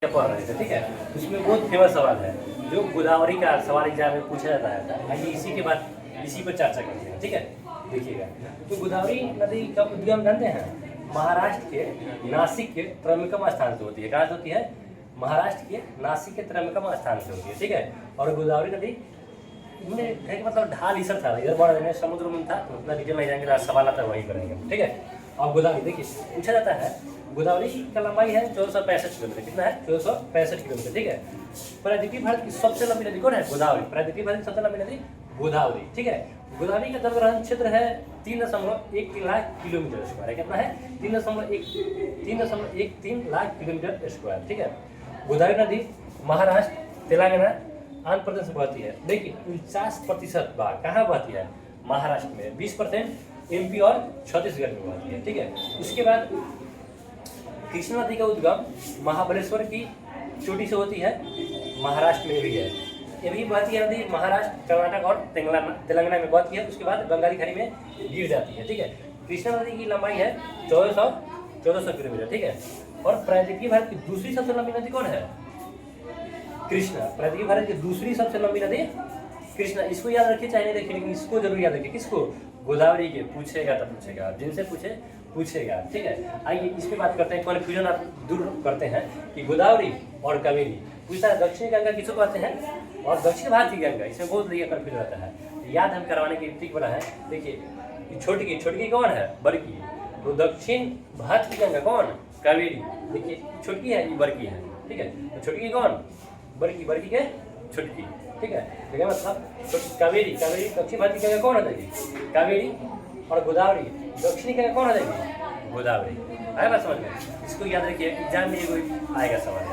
पढ़ रहे थे, ठीक है। उसमें बहुत फेमस सवाल है जो गोदावरी का सवाल एग्जाम में पूछा जाता है। आइए इसी के बाद इसी पर चर्चा करते हैं, ठीक है। देखिएगा, तो गोदावरी नदी का उद्गम जानते हैं महाराष्ट्र के नासिक के त्रयंबकम स्थान से होती है। कहाँ से होती है? महाराष्ट्र के नासिक के त्रयंबकम स्थान से होती है, ठीक है। और गोदावरी नदी में मतलब ढाल ही सब था, इधर बढ़ रहे समुद्र में था, तो उतना डिटेल नहीं जाएंगे, सवाल आता है वही करेंगे, ठीक है। अब गोदावरी देखिए पूछा जाता है, गोदावरी का लंबाई है 1465 किलोमीटर। कितना है? 1465 किलोमीटर, ठीक है। प्रायद्वीपीय भारत की सबसे लंबी नदी कौन है? गोदावरी। प्रायद्वीपीय भारत की सबसे लंबी नदी गोदावरी, ठीक है। गोदावरी का जलग्रहण क्षेत्र है 3.13 लाख किलोमीटर स्क्वायर। कितना है? 3.13 लाख किलोमीटर स्क्वायर, ठीक है। गोदावरी नदी महाराष्ट्र, तेलंगाना, आंध्र प्रदेश में बहती है। देखिए 49% बार कहाँ बहती है? महाराष्ट्र में, 20% एमपी और छत्तीसगढ़ में बहती है, ठीक है। उसके बाद कृष्णा नदी का उद्गम महाबलेश्वर की चोटी से होती है, महाराष्ट्र में भी है। ये भी बहती है नदी महाराष्ट्र, कर्नाटक और तेलंगाना में बहती है। उसके बाद बंगाली खाड़ी में गिर जाती है, ठीक है। कृष्णा नदी की लंबाई है 1400 किलोमीटर, ठीक है। और प्रायद्वीपीय भारत की दूसरी सबसे लंबी नदी कौन है? कृष्णा। प्रायद्वीपीय भारत की दूसरी सबसे लंबी नदी कृष्णा। इसको याद रखिए, चाहे नहीं रखिए, लेकिन इसको जरूर याद रखिए। किसको? गोदावरी के। पूछेगा तो पूछेगा, जिनसे पूछेगा, ठीक है। आइए इस पे बात करते हैं, कन्फ्यूजन आप दूर करते हैं कि गोदावरी और कावेरी। पूछता है दक्षिणी गंगा किसको कहते हैं और दक्षिण भारत की गंगा, इसमें बहुत बढ़िया कन्फ्यूजन रहता है। याद हम करवाने की ठीक बना है। देखिए छोटकी कौन है? बड़की। तो दक्षिण भारत की गंगा कौन? कावेरी। देखिए छोटकी है, ये बड़की है, ठीक है। तो छोटकी कौन? बड़की के छोटकी, ठीक है। देखिए मतलब कावेरी दक्षिण भारत की गंगा कौन हो जाएगी? कावेरी। और गोदावरी दक्षिणी गंगा कौन हो जाएगी? गोदावरी। आया बात समझ में? इसको याद रखिए, एग्जाम में ये आएगा सवाल।